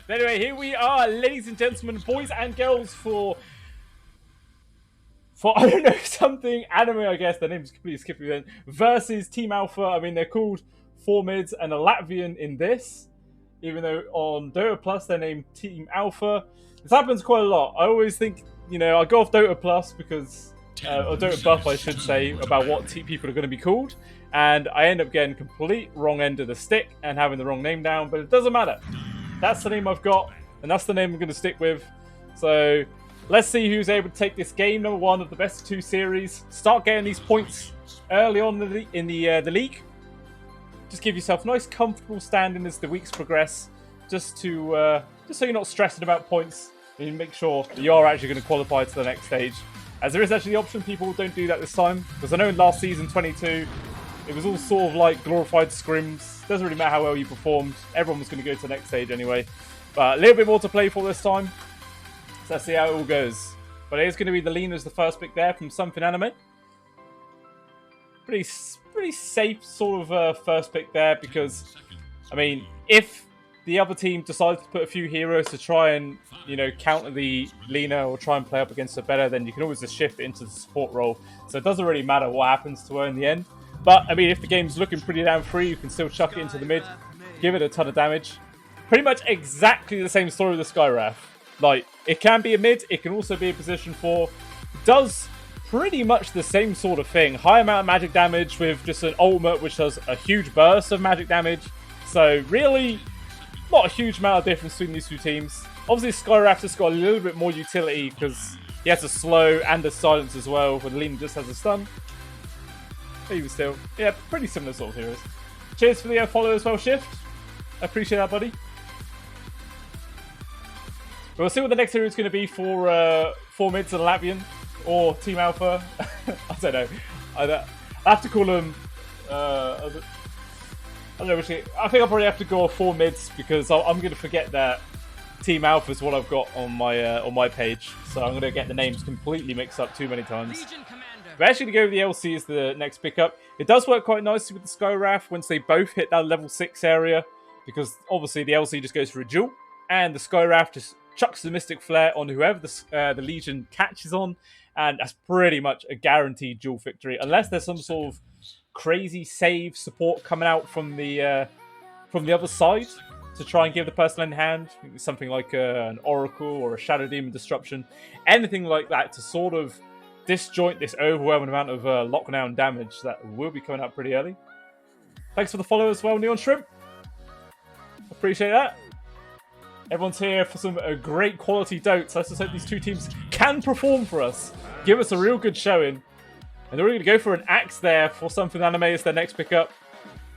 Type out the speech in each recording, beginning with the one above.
But anyway, here we are, ladies and gentlemen, boys and girls, for I don't know, something anime, I guess. Their name's completely skipping then. Versus TeamAlpha. I mean, they're called 4 mids and a Latvian in this. Even though on Dota Plus they're named TeamAlpha. This happens quite a lot. I always think, I go off Dota Plus because, or Dota Buff, I should say, about what people are going to be called. And I end up getting complete wrong end of the stick and having the wrong name down. But it doesn't matter. That's the name I've got, and that's the name I'm going to stick with. So let's see who's able to take this game number 1 of the best of 2 series. Start getting these points early on in the league. Just give yourself a nice, comfortable standing as the weeks progress, just so you're not stressing about points, and you make sure that you are actually going to qualify to the next stage. As there is actually the option, people don't do that this time, because I know in last season 22, it was all sort of like glorified scrims. Doesn't really matter how well you performed. Everyone was going to go to the next stage anyway. But a little bit more to play for this time. So let's see how it all goes. But it is going to be the Lina as the first pick there from SomethingAnime. Pretty safe sort of first pick there because, I mean, if the other team decides to put a few heroes to try and, counter the Lina or try and play up against her better, then you can always just shift it into the support role. So it doesn't really matter what happens to her in the end. But, I mean, if the game's looking pretty damn free, you can still chuck it into the mid, give it a ton of damage. Pretty much exactly the same story with the Skywrath. Like, it can be a mid, it can also be a position 4. Does pretty much the same sort of thing. High amount of magic damage with just an ultimate which does a huge burst of magic damage. So really, not a huge amount of difference between these two teams. Obviously Skywrath just got a little bit more utility because he has a slow and a silence as well, where Lina just has a stun. But even still, yeah, pretty similar sort of heroes. Cheers for the follow as well, Shift. I appreciate that, buddy. We'll see what the next hero is going to be for 4 mids and Latvian. Or TeamAlpha. I don't know. I have to call them... I don't know which... I think I'll probably have to go 4 mids because I'm going to forget that TeamAlpha is what I've got on my page. So I'm going to get the names completely mixed up too many times. But actually to go with the LC is the next pickup. It does work quite nicely with the Skywrath once they both hit that level 6 area. Because obviously the LC just goes for a duel. And the Skywrath just chucks the Mystic Flare on whoever the Legion catches on. And that's pretty much a guaranteed duel victory. Unless there's some sort of crazy save support coming out from the other side to try and give the person in hand. Something like an Oracle or a Shadow Demon Disruption. Anything like that to sort of disjoint this overwhelming amount of lockdown damage that will be coming out pretty early. Thanks for the follow as well, Neon Shrimp. Appreciate that. Everyone's here for some great quality dotes. Let's just hope these two teams can perform for us. Give us a real good showing. And they're going to go for an Axe there for SomethingAnime as their next pickup.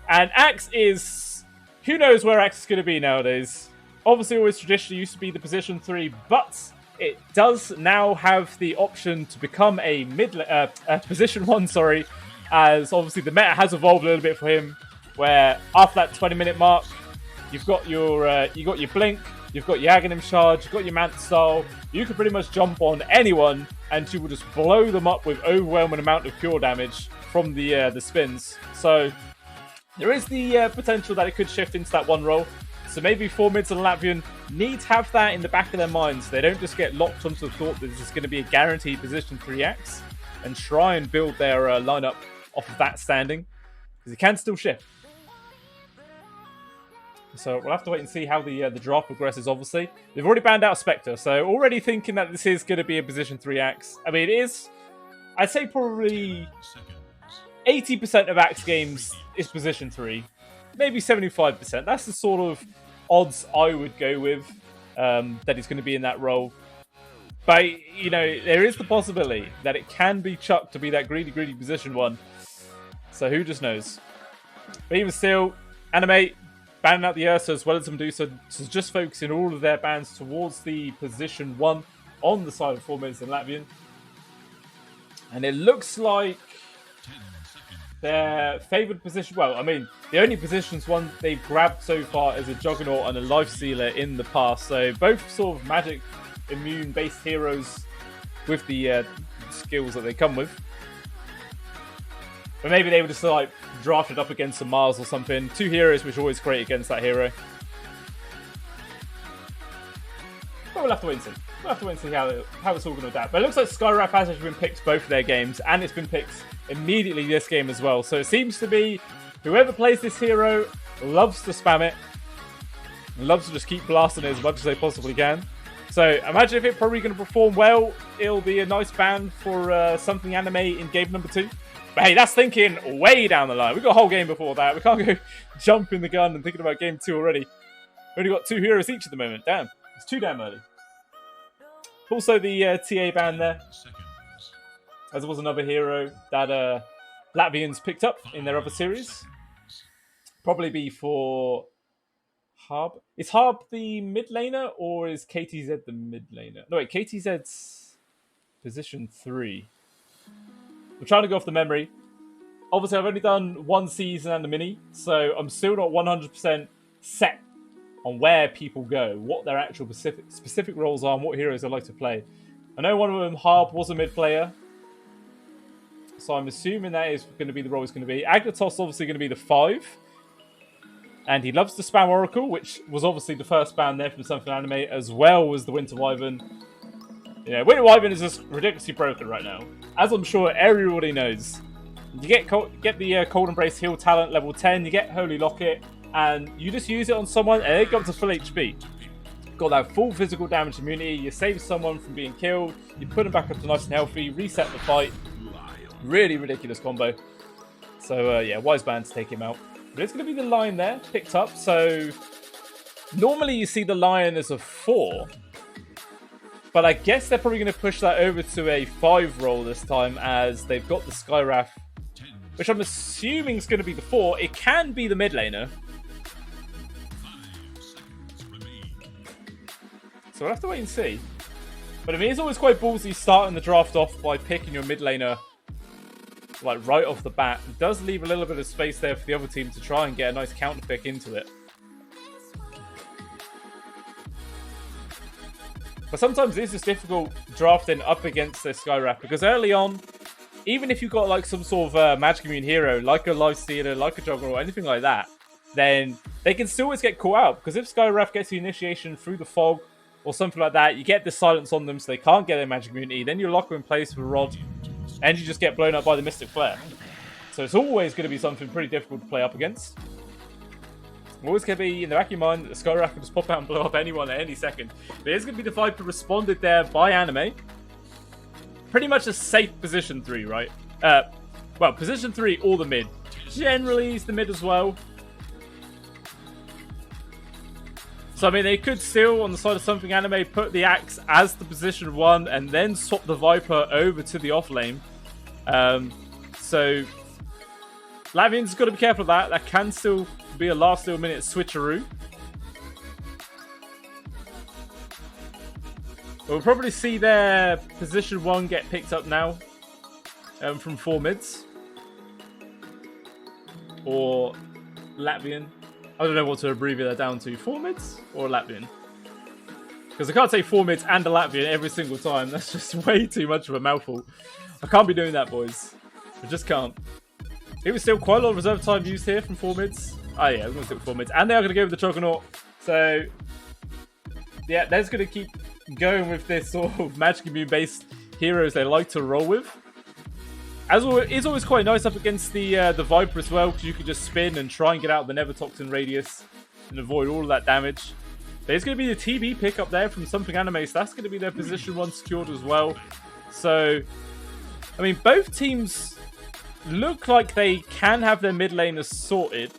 And Axe is... Who knows where Axe is going to be nowadays? Obviously, always traditionally used to be the position 3, but it does now have the option to become a position 1, sorry, as obviously the meta has evolved a little bit for him, where after that 20-minute mark, you've got your blink, you've got your Aghanim charge, you've got your Manta style. You can pretty much jump on anyone, and you will just blow them up with overwhelming amount of pure damage from the spins. So there is the potential that it could shift into that one role. So maybe 4 mids and Latvian need to have that in the back of their minds. They don't just get locked onto the thought that this is going to be a guaranteed position 3 Axe and try and build their lineup off of that standing, because it can still shift. So we'll have to wait and see how the draft progresses, obviously. They've already banned out Spectre, so already thinking that this is going to be a position 3 Axe. I mean, it is, I'd say probably 80% of Axe games is position 3. Maybe 75%. That's the sort of odds I would go with, that he's going to be in that role. But, there is the possibility that it can be chucked to be that greedy position 1. So who just knows? But even still, Anime... banning out the Ursa as well as Medusa, so just focusing all of their bans towards the position 1 on the side of 4 mids and Latvian. And it looks like their favoured position, well, I mean, the only positions one they've grabbed so far is a Juggernaut and a Life Stealer in the past. So both sort of magic immune based heroes with the skills that they come with. But maybe they were just like drafted up against some Mars or something. 2 heroes which are always great against that hero. we'll have to wait and see. We'll have to wait and see how it's all going to adapt. But it looks like Skyraf has actually been picked both of their games, and it's been picked immediately this game as well. So it seems to be whoever plays this hero loves to spam it, loves to just keep blasting it as much as they possibly can. So imagine if it's probably going to perform well, it'll be a nice ban for Something Anime in game number 2. But hey, that's thinking way down the line. We've got a whole game before that. We can't go jumping the gun and thinking about game 2 already. We've only got 2 heroes each at the moment. Damn, it's too damn early. Also the TA ban there, as there was another hero that Latvians picked up in their other series. Probably be for Harb. Is Harb the mid laner or is KTZ the mid laner? No, wait, KTZ's position 3. I'm trying to go off the memory. Obviously, I've only done 1 season and a mini, so I'm still not 100% set on where people go, what their actual specific roles are, and what heroes they like to play. I know one of them, Harb, was a mid player, so I'm assuming that is going to be the role he's going to be. Agnatos obviously going to be the 5. And he loves to spam Oracle, which was obviously the first ban there from Something Anime, as well as the Winter Wyvern. Yeah, Winter Wyvern is just ridiculously broken right now, as I'm sure everybody knows. You get the Cold Embrace heal talent level 10, you get Holy Locket, and you just use it on someone, and they go up to full HP. Got that full physical damage immunity, you save someone from being killed, you put them back up to nice and healthy, reset the fight. Really ridiculous combo. So yeah, wise ban to take him out. But it's going to be the Lion there, picked up. So normally you see the Lion as a 4. But I guess they're probably going to push that over to a 5 role this time, as they've got the Skyraf, which I'm assuming is going to be the 4. It can be the mid laner. So we'll have to wait and see. But I mean, it's always quite ballsy starting the draft off by picking your mid laner like right off the bat. It does leave a little bit of space there for the other team to try and get a nice counter pick into it. But sometimes it's just difficult drafting up against their Skyraf, because early on, even if you've got like some sort of magic immune hero, like a Lifestealer, like a Juggernaut, anything like that, then they can still always get caught out. Because if Skyraf gets the initiation through the fog or something like that, you get the silence on them so they can't get their magic immunity, then you lock them in place with a rod, and you just get blown up by the Mystic Flare. So it's always going to be something pretty difficult to play up against. Always going to be in the back of your mind that the Skyraf can just pop out and blow up anyone at any second. There's going to be the Viper responded there by Anime. Pretty much a safe position 3, right? Well, position 3 or the mid. Generally, it's the mid as well. So, I mean, they could still, on the side of Something Anime, put the Axe as the position 1 and then swap the Viper over to the off lane. So, Latvians got to be careful of that. That can still be a last little minute switcheroo. We'll probably see their position 1 get picked up now from 4 mids. Or Latvian. I don't know what to abbreviate that down to. 4 mids or Latvian? Because I can't say 4 mids and a Latvian every single time. That's just way too much of a mouthful. I can't be doing that, boys. I just can't. It was still quite a lot of reserve time used here from 4 mids. Oh yeah, I'm going to stick with 4 mids. And they are going to go with the Juggernaut. So, yeah, they're just going to keep going with this sort of magic immune based heroes they like to roll with. As always, it's always quite nice up against the Viper as well, because you can just spin and try and get out of the Nevertoxin radius and avoid all of that damage. There's going to be the TB pick up there from Something Anime, so that's going to be their position 1 secured as well. So, I mean, both teams look like they can have their mid laners sorted.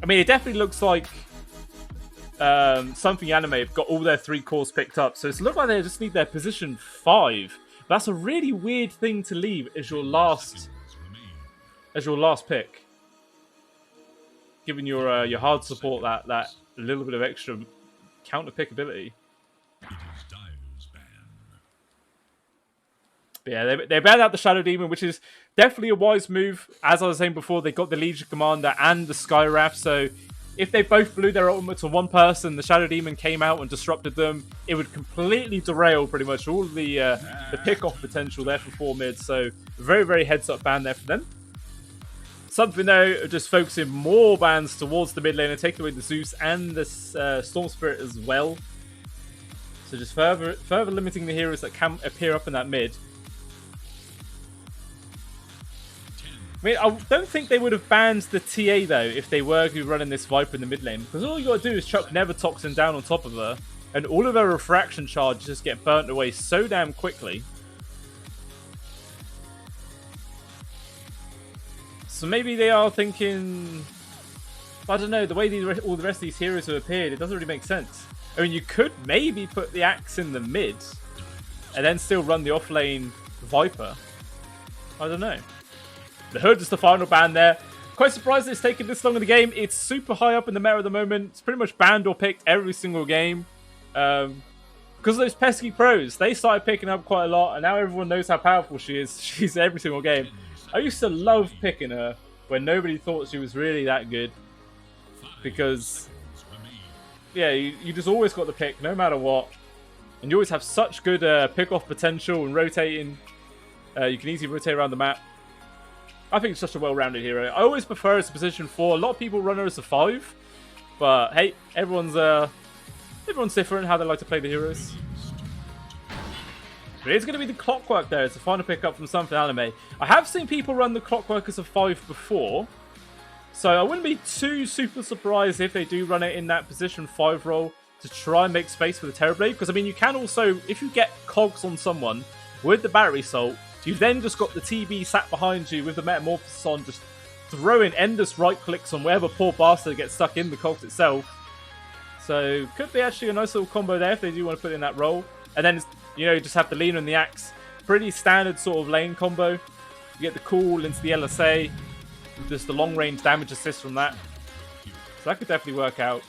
I mean, it definitely looks like Something Anime have got all their 3 cores picked up, so it looks like they just need their position 5. That's a really weird thing to leave as your last pick, giving your hard support that little bit of extra counter pick ability. But yeah, they banned out the Shadow Demon, which is definitely a wise move. As I was saying before, they got the Legion Commander and the Skyraf, so if they both blew their ultimate to one person, the Shadow Demon came out and disrupted them, it would completely derail pretty much all of the pick-off potential there for 4 mids. So very, very heads-up ban there for them. Something though, just focusing more bans towards the mid lane and taking away the Zeus and the Storm Spirit as well. So just further limiting the heroes that can appear up in that mid. I mean, I don't think they would have banned the TA, though, if they were to be running this Viper in the mid lane. Because all you got to do is chuck Nevertoxin down on top of her, and all of her refraction charges just get burnt away so damn quickly. So maybe they are thinking... I don't know, the way all the rest of these heroes have appeared, it doesn't really make sense. I mean, you could maybe put the Axe in the mid, and then still run the offlane Viper. I don't know. The Hood is the final ban there. Quite surprised it's taken this long in the game. It's super high up in the meta at the moment. It's pretty much banned or picked every single game. Because of those pesky pros, they started picking up quite a lot, and now everyone knows how powerful she is. She's every single game. I used to love picking her when nobody thought she was really that good. Because, yeah, you just always got the pick, no matter what. And you always have such good pick-off potential and rotating. You can easily rotate around the map. I think it's such a well-rounded hero. I always prefer as a position 4. A lot of people run her as a 5. But, hey, everyone's different how they like to play the heroes. But it's going to be the Clockwork there. It's a final pickup from SomethingAnime. I have seen people run the Clockwork as a 5 before. So I wouldn't be too super surprised if they do run it in that position 5 role to try and make space for the Terrorblade. Because, I mean, you can also, if you get cogs on someone with the Battery Assault, you've then just got the TB sat behind you with the Metamorphosis on, just throwing endless right clicks on wherever poor bastard gets stuck in the cogs itself. So, could be actually a nice little combo there if they do want to put in that role. And then, you know, you just have the Leaner and the Axe. Pretty standard sort of lane combo. You get the cool into the LSA. Just the long range damage assist from that. So that could definitely work out.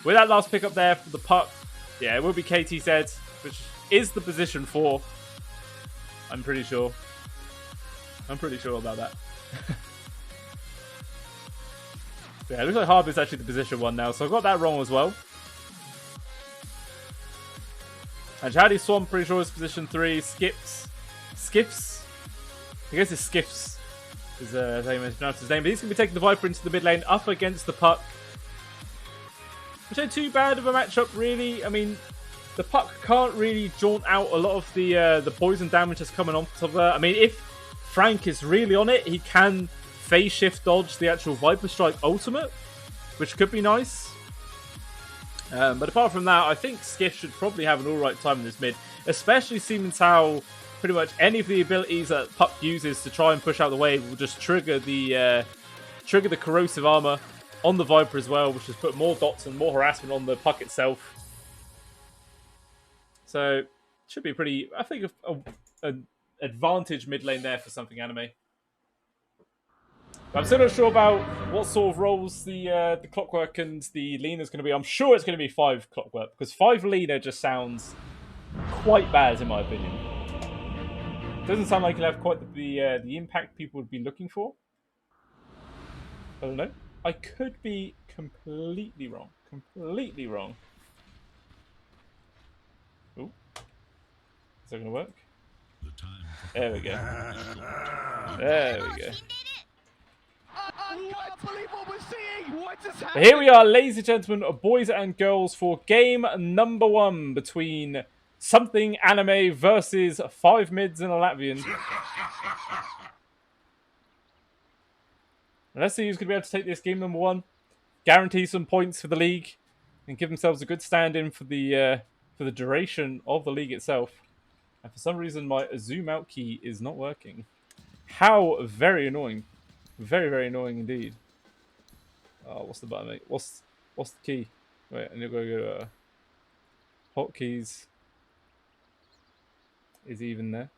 With that last pickup there for the puck, yeah, it will be KTZ, which is the position 4. I'm pretty sure. I'm pretty sure about that. Yeah, it looks like Harbor's actually the position 1 now, so I got that wrong as well. And Jihadi Swan, pretty sure is position 3. Skiffs. I guess it's Skiffs is how you pronounce his name. But he's going to be taking the Viper into the mid lane up against the puck. Which ain't too bad of a matchup, really. I mean, the puck can't really jaunt out a lot of the poison damage that's coming off of her. I mean, if Frank is really on it, he can phase shift dodge the actual Viper Strike ultimate, which could be nice. But apart from that, I think Skiff should probably have an alright time in this mid, especially seeing how pretty much any of the abilities that Puck uses to try and push out the wave will just trigger the corrosive armor on the Viper as well, which has put more dots and more harassment on the Puck itself. So, should be pretty, I think, an advantage mid lane there for SomethingAnime. I'm still not sure about what sort of roles the Clockwork and the Leaner is going to be. I'm sure it's going to be 5 Clockwork, because 5 Leaner just sounds quite bad, in my opinion. Doesn't sound like it'll have quite the impact people would be looking for. I don't know. I could be completely wrong. Completely wrong. Ooh. Is that going to work? There we go. There we go. But here we are, ladies and gentlemen, boys and girls, for game number 1 between SomethingAnime versus 5 mids and a Latvian. And let's see who's going to be able to take this game number 1, guarantee some points for the league, and give themselves a good stand-in for the duration of the league itself. And for some reason, my zoom out key is not working. How very annoying. Very, very annoying indeed. Oh, what's the button, mate? What's the key? Wait, and you'll go hotkeys. Is he even there?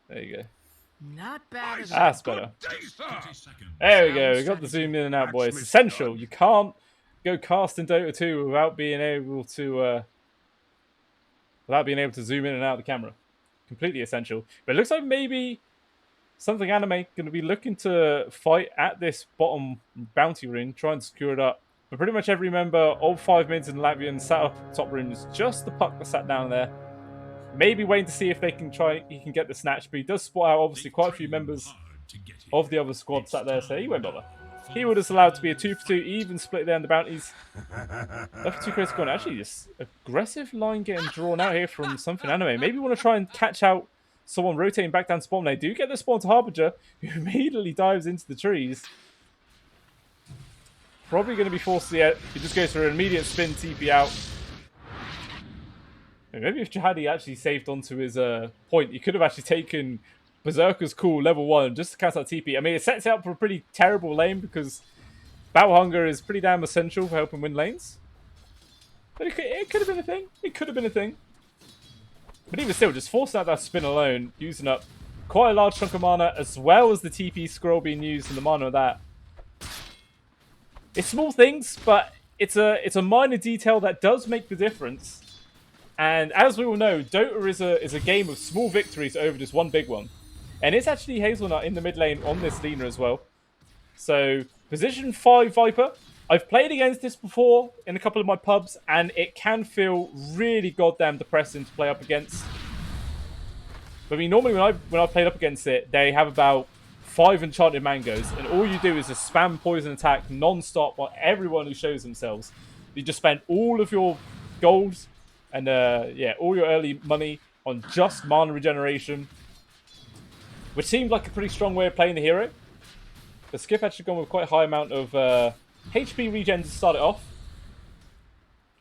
There you go. Not bad. That's better. There we go. We got the zoom in and out, boys. Essential. You can't go cast in Dota 2 without being able to zoom in and out of the camera. Completely essential. But it looks like maybe SomethingAnime going to be looking to fight at this bottom bounty ring, try and secure it up. But pretty much every member of 5 mids and Latvian sat up top rooms. Just the Puck that sat down there. Maybe waiting to see if he can get the snatch. But he does spot out obviously quite a few members of the other squad sat there, so he won't bother. He would have allowed to be a 2 for 2, even split there on the bounties. Left for 2 critical, and actually this aggressive line getting drawn out here from SomethingAnime. Maybe want to try and catch out someone rotating back down spawn. They do get the spawn to Harbinger, who immediately dives into the trees. Probably going to be forced to he just goes for an immediate spin, TP out. Maybe if Jihadi actually saved onto his point, he could have actually taken Berserker's Call level 1 just to cast out TP. I mean, it sets it up for a pretty terrible lane because Battle Hunger is pretty damn essential for helping win lanes. But it could have been a thing. It could have been a thing. But even still, just forcing out that spin alone, using up quite a large chunk of mana, as well as the TP scroll being used and the mana of that. It's small things, but it's a minor detail that does make the difference. And as we all know, Dota is a game of small victories over just one big one. And it's actually Hazelnut in the mid lane on this Lina as well. So, position 5 Viper. I've played against this before in a couple of my pubs, and it can feel really goddamn depressing to play up against. But I mean, normally when I've played up against it, they have about 5 enchanted mangoes, and all you do is just spam poison attack non-stop on everyone who shows themselves. You just spend all of your gold and yeah, all your early money on just mana regeneration, which seemed like a pretty strong way of playing the hero. But Skip actually gone with quite a high amount of HP regen to start it off.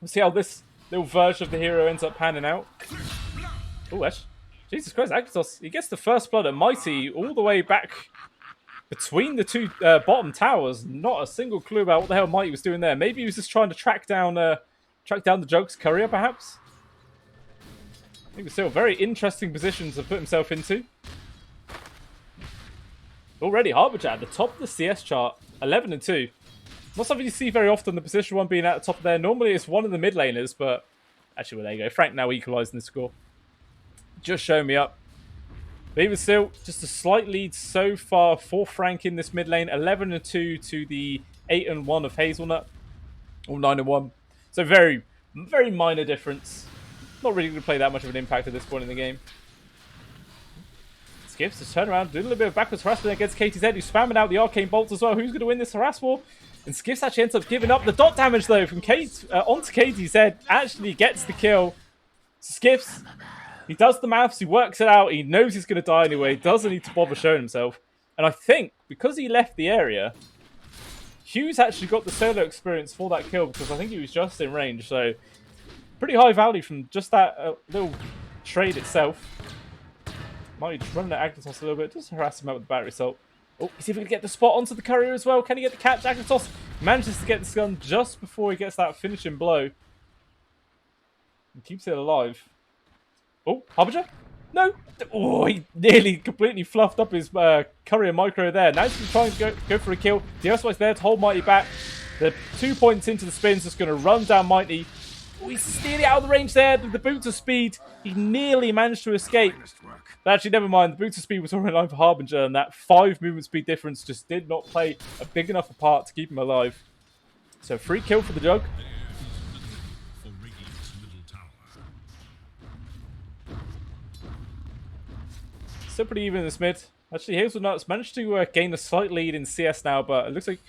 We'll see how this little version of the hero ends up panning out. Oh, that's... Jesus Christ, Agritos, he gets the first blood at Mighty all the way back between the two bottom towers. Not a single clue about what the hell Mighty was doing there. Maybe he was just trying to track down the Jugs courier, perhaps? I think it's still a very interesting position to put himself into. Already Harbinger at the top of the CS chart, 11 and 2. Not something you see very often, the position 1 being at the top there. Normally it's one of the mid laners, but actually, well, there you go. Frank now equalising the score. Just showing me up. But even still, just a slight lead so far for Frank in this mid lane. 11 and 2 to the 8 and 1 of Hazelnut. Or 9 and 1. So very, very minor difference. Not really going to play that much of an impact at this point in the game. Skips to turn around, do a little bit of backwards harassment against KTZ, who's spamming out the arcane bolts as well. Who's going to win this harass war? And Skips actually ends up giving up the dot damage though from Kate onto KTZ. Actually gets the kill. Skips. He does the maths, he works it out, he knows he's going to die anyway, doesn't need to bother showing himself. And I think, because he left the area, Hughes actually got the solo experience for that kill, because I think he was just in range, so pretty high value from just that little trade itself. Might just run at Agritos a little bit, just harass him out with the battery assault. Oh, he's even going to get the spot onto the courier as well. Can he get the catch? Agritos manages to get this gun just before he gets that finishing blow. And keeps it alive. Oh, Harbinger? No! Oh, he nearly completely fluffed up his courier micro there. Now he's trying to go for a kill. DSY's there to hold Mighty back. The 2 points into the spin's just going to run down Mighty. Oh, he's nearly out of the range there. The boots of speed. He nearly managed to escape. But actually, never mind. The boots of speed was already alive for Harbinger, and that 5 movement speed difference just did not play a big enough a part to keep him alive. So, free kill for the Jug. Still pretty even in this mid. Actually, Hazelnut's managed to gain a slight lead in CS now, but it looks like...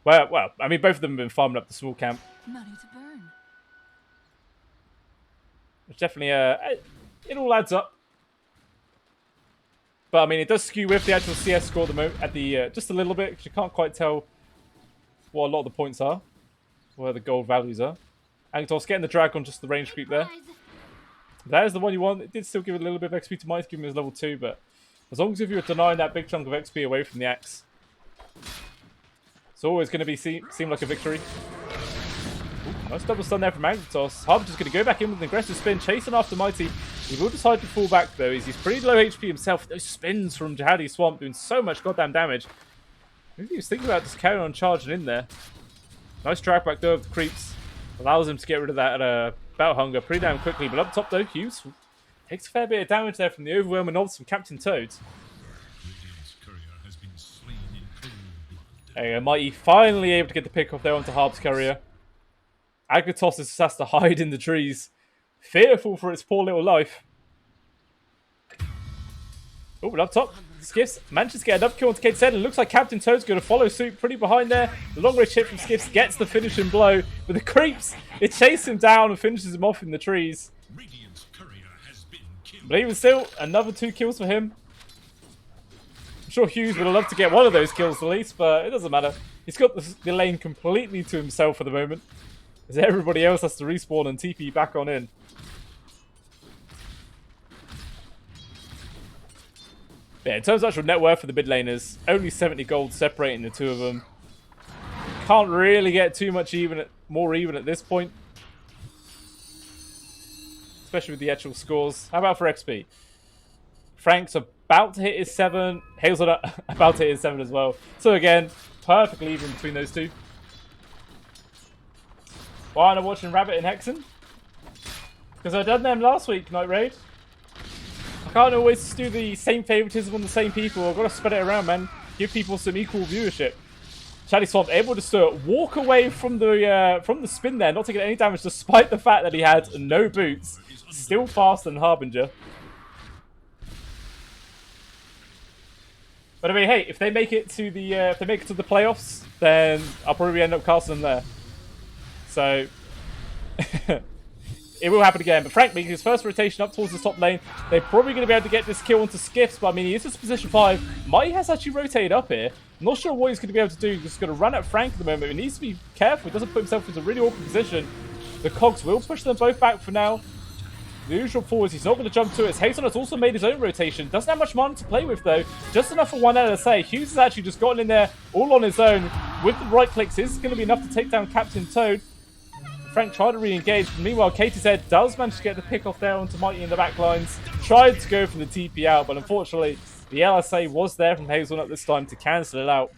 Well, I mean, both of them have been farming up the small camp. Money to burn. Which definitely, it all adds up. But, I mean, it does skew with the actual CS score at the just a little bit, because you can't quite tell what a lot of the points are, where the gold values are. Agritos getting the drag on just the range creep there. That is the one you want. It did still give it a little bit of XP to Might, give him his level 2, but as long as if you're denying that big chunk of XP away from the axe, it's always going to be seem like a victory. Ooh, nice double stun there from Agritos. Harbinger's going to go back in with an aggressive spin, chasing after Mighty. He will decide to fall back though. He's pretty low HP himself. Those spins from Jihadi Swamp doing so much goddamn damage. Maybe he was thinking about just carrying on charging in there. Nice drag back though of the creeps. Allows him to get rid of that Battle Hunger pretty damn quickly. But up top though, Hughes takes a fair bit of damage there from the overwhelming odds from Captain Toad. There you go, Mighty finally able to get the pick off there onto Harb's courier. Agritos just has to hide in the trees, fearful for its poor little life. Oh, but up top, Skiffs manages to get another kill onto Kate's head, and looks like Captain Toad's going to follow suit pretty behind there. The long range hit from Skiffs gets the finishing blow, but the creeps, it chases him down and finishes him off in the trees. But even still, another 2 kills for him. I'm sure Hughes would have loved to get one of those kills at least, but it doesn't matter. He's got the lane completely to himself for the moment, as everybody else has to respawn and TP back on in. Yeah, in terms of actual net worth for the mid laners, only 70 gold separating the two of them. Can't really get too much more even at this point. Especially with the actual scores. How about for XP? Frank's about to hit his 7. Hale's about to hit his 7 as well. So again, perfectly even between those two. Why am I watching Rabbit and Hexen? Because I done them last week, Night Raid. I can't always do the same favoritism on the same people. I've got to spread it around, man. Give people some equal viewership. Shady Swamp able to walk away from the spin there, not taking any damage despite the fact that he had no boots. Still faster than Harbinger. But I mean, hey, if they make it to the playoffs, then I'll probably end up casting them there. So it will happen again. But Frank making his first rotation up towards the top lane. They're probably going to be able to get this kill onto Skiffs. But I mean, he is just position 5. Mighty has actually rotated up here. I'm not sure what he's going to be able to do. He's just going to run at Frank at the moment. He needs to be careful. He doesn't put himself into a really awkward position. The cogs will push them both back for now. The usual forwards, he's not going to jump to it. Hazelnut's also made his own rotation. Doesn't have much mana to play with, though. Just enough for one LSA. Hughes has actually just gotten in there all on his own. With the right clicks, this is going to be enough to take down Captain Toad. Frank tried to re-engage. Meanwhile, Katie's head does manage to get the pick off there onto Mighty in the back lines. Tried to go for the TP out, but unfortunately, the LSA was there from Hazelnut this time to cancel it out.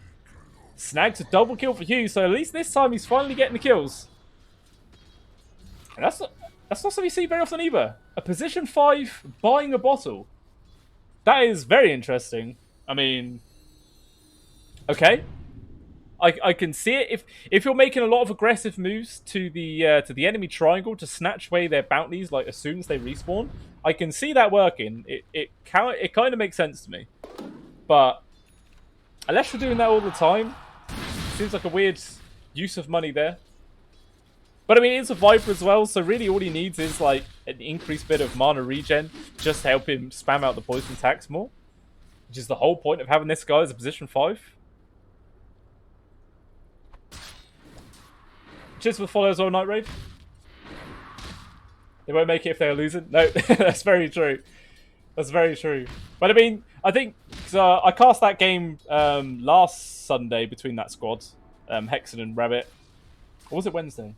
Snags a double kill for Hughes, so at least this time he's finally getting the kills. And that's not something you see very often either. A position 5 buying a bottle. That is very interesting. I mean, okay, I can see it. If you're making a lot of aggressive moves to the enemy triangle to snatch away their bounties, like as soon as they respawn, I can see that working. It kind of makes sense to me. But unless you're doing that all the time, seems like a weird use of money there. But I mean, it's a Viper as well, so really all he needs is like an increased bit of mana regen just to help him spam out the poison attacks more. Which is the whole point of having this guy as a position 5. Cheers for the follow as well, Night Raid. They won't make it if they're losing. No, that's very true. That's very true. But I mean, I think I cast that game last Sunday between that squad, Hexen and Rabbit. Or was it Wednesday?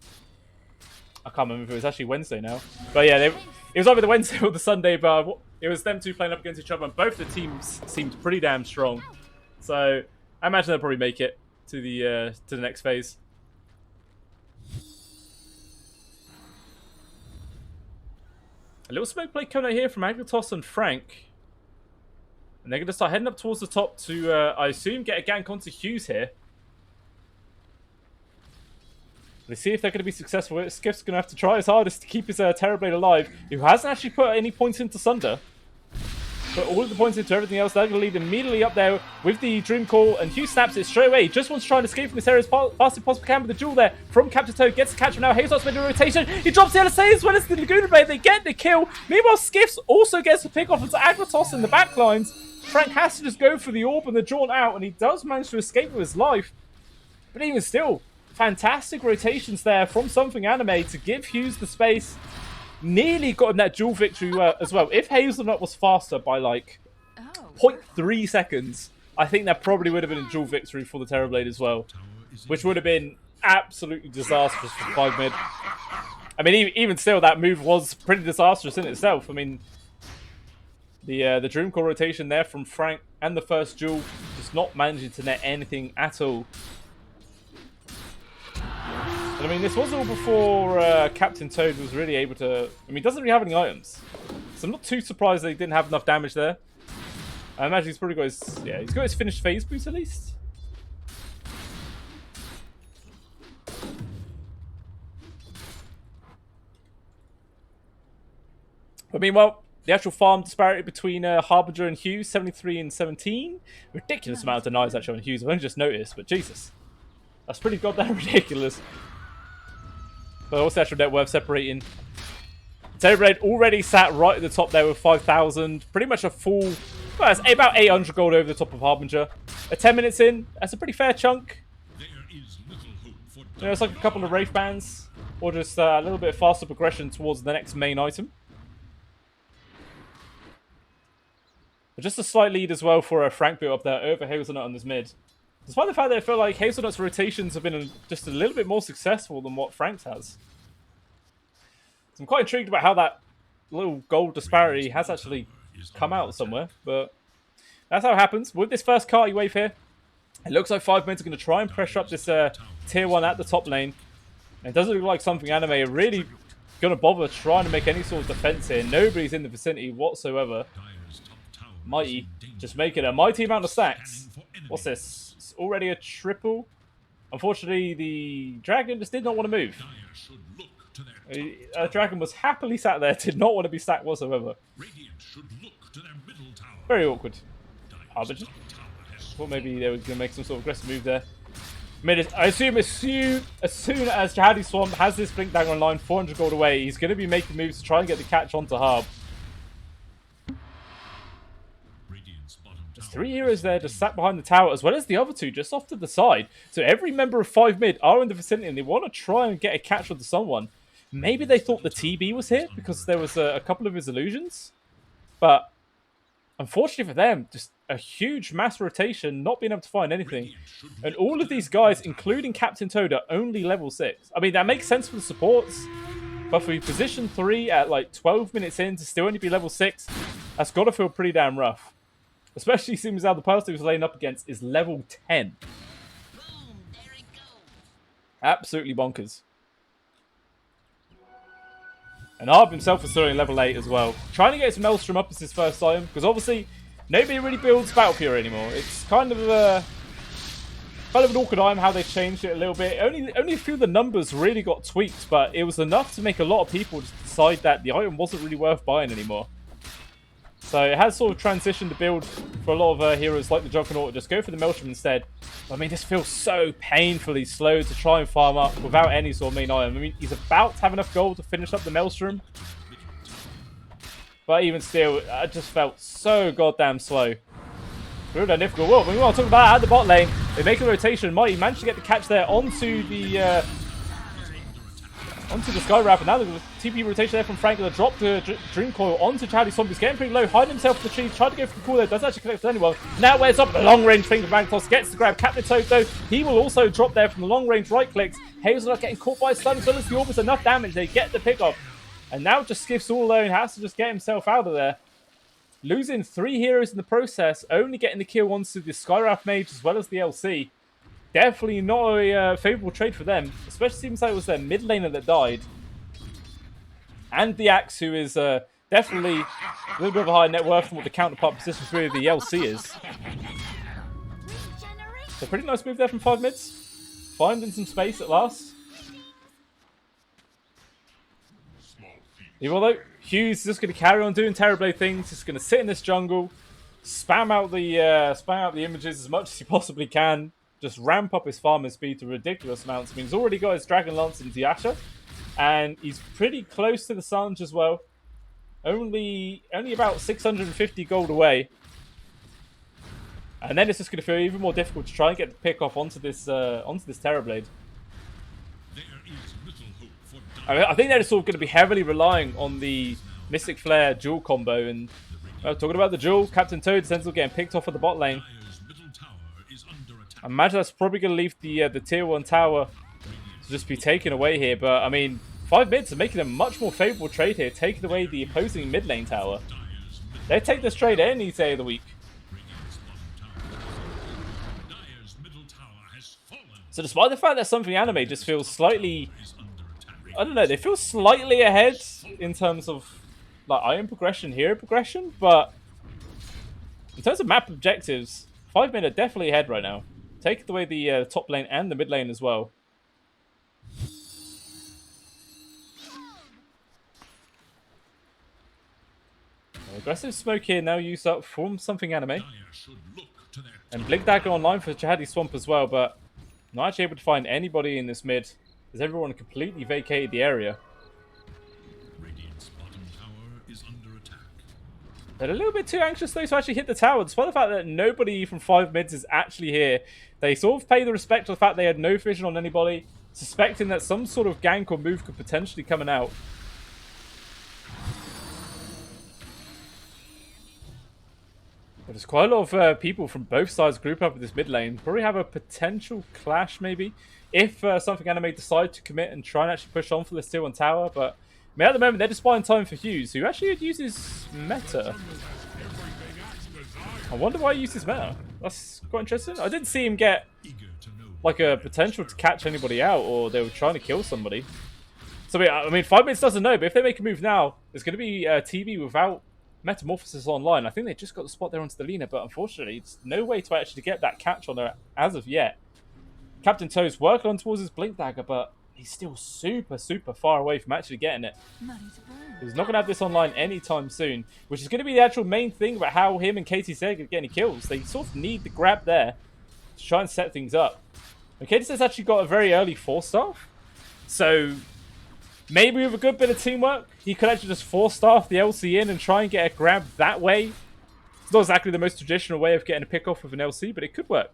I can't remember if it was actually Wednesday now. But yeah, it was either the Wednesday or the Sunday, but it was them two playing up against each other, and both the teams seemed pretty damn strong. So I imagine they'll probably make it to the next phase. A little smoke play coming out here from Agritos and Frank. And they're going to start heading up towards the top to, I assume, get a gank onto Hughes here. Let's see if they're going to be successful. Skiff's going to have to try his hardest to keep his Terrorblade alive, who hasn't actually put any points into Sunder. But all of the points into everything else, they're going to lead immediately up there with the Dream Call, and Hughes snaps it straight away. He just wants to try and escape from this area as fast as possible can, but the duel there from Captain Toad gets the catch him now. Hazelnut's made a rotation. He drops the LSA as well as the Laguna Blade. They get the kill. Meanwhile, Skiffs also gets the pick off into Agritos in the back lines. Frank has to just go for the orb and the drawn out, and he does manage to escape with his life. But even still, fantastic rotations there from SomethingAnime to give Hughes the space. Nearly gotten that duel victory as well. If Hazelnut was faster by like 0.3 seconds, I think that probably would have been a duel victory for the Terrorblade as well, which would have been absolutely disastrous for 5 mid. I mean, even still, that move was pretty disastrous in itself. I mean, the Dream Core rotation there from Frank and the first duel just not managing to net anything at all. And I mean, this was all before Captain Toad was really able to... I mean, he doesn't really have any items. So I'm not too surprised that he didn't have enough damage there. I imagine he's probably got his... Yeah, he's got his finished phase boost at least. But meanwhile, The actual farm disparity between Harbinger and Hughes, 73 and 17. Ridiculous amount of denies actually on Hughes. I've only just noticed, but Jesus. That's pretty goddamn ridiculous. But what's the actual net worth separating? Terrorblade already sat right at the top there with 5,000. Pretty much a full... Well, that's about 800 gold over the top of Harbinger. At 10 minutes in, that's a pretty fair chunk. You know, it's like a couple of Wraith Bands. Or just a little bit faster progression towards the next main item. But just a slight lead as well for Frank built up there over Hazelnut on this mid. Despite the fact that I feel like Hazelnut's rotations have been just a little bit more successful than what Frank's has. So I'm quite intrigued about how that little gold disparity has actually come out somewhere. But that's how it happens. With this first Carty wave here, it looks like 5 minutes are going to try and pressure up this tier 1 at the top lane. And it doesn't look like SomethingAnime are really going to bother trying to make any sort of defense here. Nobody's in the vicinity whatsoever. Mighty just making a mighty amount of stacks. What's this? It's already a triple. Unfortunately, the dragon just did not want to move. Dragon was happily sat there, did not want to be stacked whatsoever. Very awkward. Harbinger. Thought maybe they were going to make some sort of aggressive move there. I assume as soon as Jihadi Swamp has this Blink Dagger online, 400 gold away, he's going to be making moves to try and get the catch onto Harb. There's 3 heroes there just sat behind the tower, as well as the other 2 just off to the side. So every member of 5 mid are in the vicinity and they want to try and get a catch onto someone. Maybe they thought the TB was here because there was a couple of his illusions. But unfortunately for them, just a huge mass rotation, not being able to find anything. And all of these guys, including Captain Toad, are only level 6. I mean, that makes sense for the supports. But for position 3 at like 12 minutes in to still only be level 6, that's got to feel pretty damn rough. Especially seems how the person he was laying up against is level 10. Absolutely bonkers. And Arb himself is still in level 8 as well. Trying to get his Maelstrom up as his first item, because obviously nobody really builds Battle Fury anymore. It's kind of an awkward item how they changed it a little bit. Only a few of the numbers really got tweaked, but it was enough to make a lot of people just decide that the item wasn't really worth buying anymore. So it has sort of transitioned the build for a lot of heroes like the Juggernaut. Just go for the Maelstrom instead. I mean, this feels so painfully slow to try and farm up without any sort of main item. I mean, he's about to have enough gold to finish up the Maelstrom. But even still, I just felt so goddamn slow. Real damn difficult. Well, we want to talk about at the bot lane. They make a rotation. Mighty managed to get the catch there onto the Sky Wrap, and now the TP rotation there from Frank. Gonna drop the Dream Coil onto Charlie Swamp. He's getting pretty low, hiding himself in the trees, tried to go for the cool there, doesn't actually connect with anyone. Now where's up the long range finger bank toss, gets the grab. Captain Toad though, he will also drop there from the long range right clicks. Hazelnut getting caught by a stun as well as the Orbis, enough damage, they get the pick off. And now just Skiff's all alone, has to just get himself out of there. Losing 3 heroes in the process, only getting the kill onto the Skywrath Mage as well as the LC. Definitely not a favourable trade for them, especially seems like it was their mid laner that died. And the Axe, who is definitely a little bit of a higher net worth than what the counterpart position 3 of the LC is. So pretty nice move there from 5 mids. Finding some space at last. Although Hughes is just going to carry on doing Terrorblade things, just going to sit in this jungle, spam out the images as much as he possibly can. Just ramp up his farming speed to ridiculous amounts. I mean, he's already got his Dragon Lance into Yasha. And he's pretty close to the Sanj as well. Only about 650 gold away. And then it's just going to feel even more difficult to try and get the pick off onto this Terrorblade. I think they're sort of going to be heavily relying on the Mystic Flare dual combo. And talking about the duel, Captain Toad Sentinel getting picked off at the bot lane. I imagine that's probably going to leave the tier 1 tower to just be taken away here. But, I mean, 5 mids are making a much more favourable trade here, taking away the opposing mid lane tower. They take this trade any day of the week. So despite the fact that SomethingAnime just feels slightly... I don't know, they feel slightly ahead in terms of like iron progression, hero progression, but in terms of map objectives, 5 mid are definitely ahead right now. Taking away the top lane and the mid lane as well. Aggressive smoke here now used up from SomethingAnime. And Blink Dagger online for Jihadi Swamp as well, but not actually able to find anybody in this mid, as everyone completely vacated the area. They're a little bit too anxious though to actually hit the tower, despite the fact that nobody from 5 mids is actually here. They sort of pay the respect to the fact they had no vision on anybody, suspecting that some sort of gank or move could potentially coming out. But there's quite a lot of people from both sides group up in this mid lane. Probably have a potential clash maybe, if SomethingAnime decide to commit and try and actually push on for this tier 1 tower, but I mean, at the moment, they're just buying time for Hughes, who actually uses meta. I wonder why he uses meta. That's quite interesting. I didn't see him get like a potential to catch anybody out, or they were trying to kill somebody. So I mean 5 minutes doesn't know, but if they make a move now, there's going to be TB without Metamorphosis online. I think they just got the spot there onto the Lina, but unfortunately, it's no way to actually get that catch on her as of yet. Captain Toe's working on towards his Blink Dagger, but he's still super far away from actually getting it. He's not going to have this online anytime soon, which is going to be the actual main thing about how him and KT Said get any kills. They sort of need the grab there to try and set things up. And KT Said's actually got a very early 4-staff, so maybe with a good bit of teamwork, he could actually just 4-staff the LC in and try and get a grab that way. It's not exactly the most traditional way of getting a pick off with an LC, but it could work.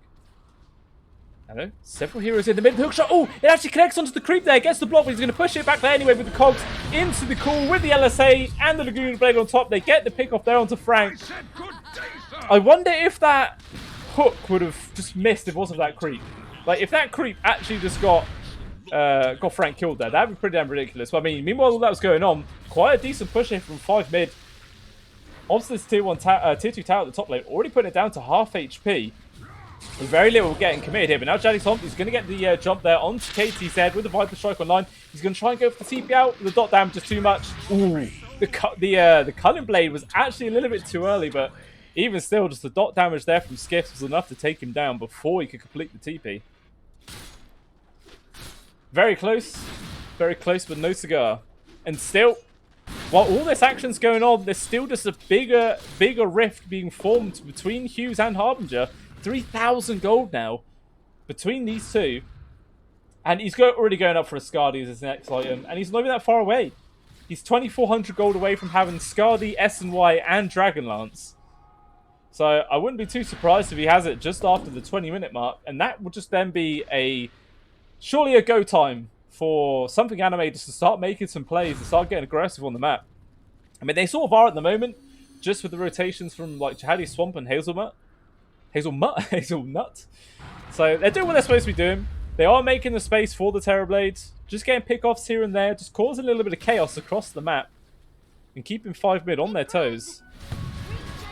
Hello. Several heroes in the mid. Hook shot. Oh, it actually connects onto the creep there. Gets the block, but he's going to push it back there anyway with the cogs into the cool with the LSA and the Laguna Blade on top. They get the pick off there onto Frank. I wonder if that hook would have just missed if it wasn't that creep. Like, if that creep actually just got Frank killed there, that'd be pretty damn ridiculous. But I mean, meanwhile, all that was going on, quite a decent push here from 5 mid. Obviously, this tier 2 tower at the top lane, already putting it down to half HP. With very little getting committed here, but now Jihadi Swamp is going to get the jump there onto KTZ with the Viper Strike online. He's going to try and go for the TP out. The dot damage is too much. Ooh, the Cullen Blade was actually a little bit too early, but even still, just the dot damage there from Skiffs was enough to take him down before he could complete the TP. Very close, but no cigar. And still, while all this action's going on, there's still just a bigger rift being formed between Hughes and Harbinger. 3,000 gold now between these two, and he's already going up for a Skadi as his next item, and he's not even that far away. He's 2,400 gold away from having Skadi, S&Y, and Dragonlance. So I wouldn't be too surprised if he has it just after the 20-minute mark, and that would just then be surely a go time for SomethingAnime just to start making some plays and start getting aggressive on the map. I mean, they sort of are at the moment, just with the rotations from like Jihadi Swamp and Hazelnut. So they're doing what they're supposed to be doing. They are making the space for the Terrorblades, just getting pick-offs here and there, just causing a little bit of chaos across the map and keeping 5 mid on their toes.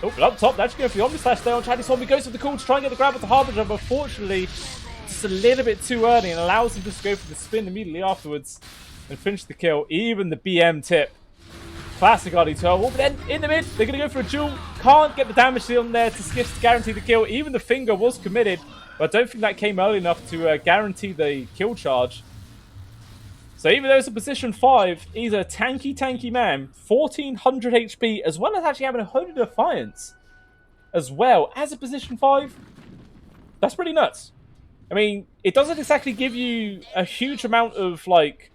Oh, but up top, they're actually going for the Omni Slash there on Jihadi Swamp. He goes for the call to try and get the grab with the Harbinger, but fortunately, just a little bit too early and allows him to just go for the spin immediately afterwards and finish the kill. Even the BM tip. Classic RD2L. Oh, but then in the mid, they're going to go for a duel. Can't get the damage deal on there to Skiffs to guarantee the kill. Even the finger was committed, but I don't think that came early enough to guarantee the kill charge. So even though it's a position 5, he's a tanky man. 1,400 HP, as well as actually having 100 Defiance as well as a position 5. That's pretty nuts. I mean, it doesn't exactly give you a huge amount of, like,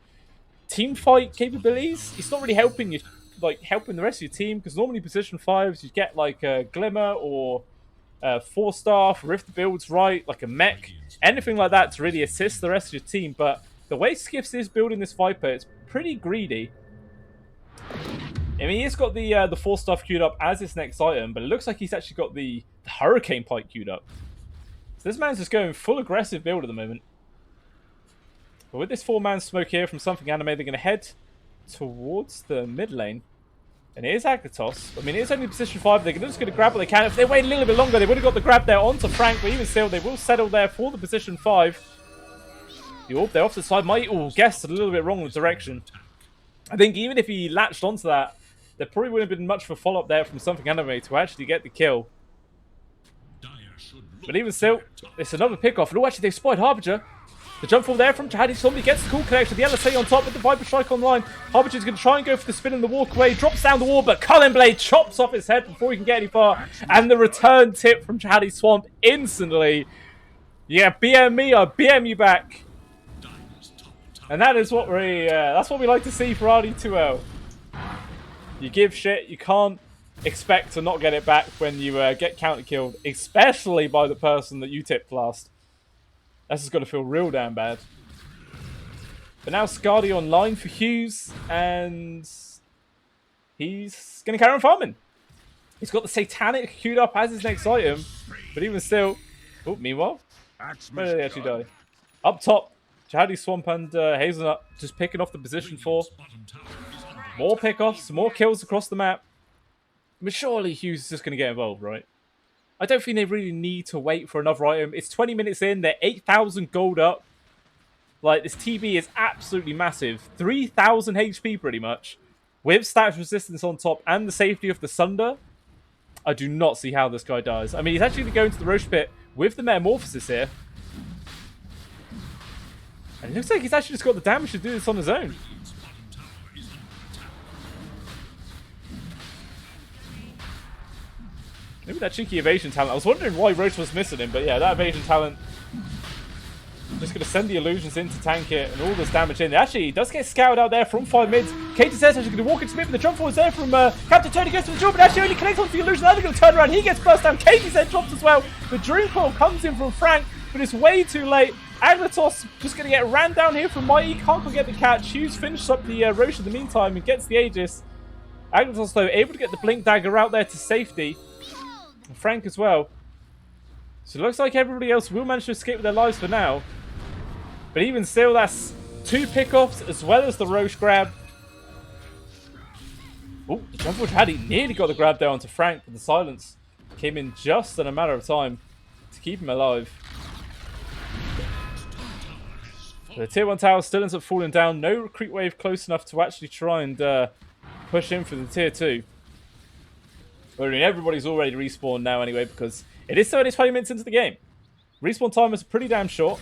team fight capabilities. It's not really helping you, like, helping the rest of your team, because normally position 5s you get like a Glimmer or 4-star, if the build's right, like a mech, anything like that to really assist the rest of your team. But the way Skiffs is building this Viper, it's pretty greedy. I mean, he's got the 4-star queued up as his next item, but it looks like he's actually got the Hurricane Pike queued up. So this man's just going full aggressive build at the moment. But with this 4-man smoke here from SomethingAnime, they're going to head towards the mid lane. And it is Agathos. I mean, it is only position 5. They're just going to grab what they can. If they wait a little bit longer, they would have got the grab there onto Frank. But even still, they will settle there for the position 5. The orb there off to the side might guess a little bit wrong with direction. I think even if he latched onto that, there probably wouldn't have been much of a follow-up there from SomethingAnime to actually get the kill. But even still, it's another pick-off. And actually, they've spotted Harbinger. The jump fall there from Jihadi Swamp. He gets the cool connection. The LSA on top with the Viper Strike online. Harbinger's going to try and go for the spin and the walk away. Drops down the wall, but Cullen Blade chops off his head before he can get any far. And the return tip from Jihadi Swamp instantly. Yeah, BM me, I BM you back. And that is what that's what we like to see for RD2L. You give shit, you can't expect to not get it back when you get counter killed, especially by the person that you tipped last. That's just got to feel real damn bad. But now Scardy online for Hughes, and he's going to carry on farming. He's got the Satanic queued up as his next item, but even still... Oh, meanwhile, where did they actually die? Up top, Jihadi Swamp and Hazelnut just picking off the position for more pickoffs, more kills across the map. But surely Hughes is just going to get involved, right? I don't think they really need to wait for another item. It's 20 minutes in. They're 8,000 gold up. Like, this TB is absolutely massive. 3,000 HP, pretty much. With status resistance on top and the safety of the Sunder, I do not see how this guy dies. I mean, he's actually going to go into the Roche Pit with the Metamorphosis here. And it looks like he's actually just got the damage to do this on his own. Maybe that cheeky evasion talent. I was wondering why Roche was missing him, but yeah, that evasion talent. Just going to send the illusions in to tank it and all this damage in. Actually, he does get scouted out there from 5 mids. KTZ actually going to walk into mid, but the jump forward is there from Captain Tony. Goes to the jump, but actually only connects onto the illusion. Now they're going to turn around. He gets burst down. KTZ drops as well. The Dream Coil comes in from Frank, but it's way too late. Aglatos just going to get ran down here from Mighty. Can't go get the catch. Hughes finishes up the Roche in the meantime and gets the Aegis. Aglatos, though, able to get the Blink Dagger out there to safety. And Frank as well. So it looks like everybody else will manage to escape with their lives for now. But even still, that's 2 pickoffs as well as the Roche grab. Oh, the jump forward had nearly got the grab there onto Frank, but the silence came in just in a matter of time to keep him alive. The tier 1 tower still ends up falling down. No recruit wave close enough to actually try and push in for the tier 2. But I mean, everybody's already respawned now anyway, because it is only 20 minutes into the game. Respawn time is pretty damn short.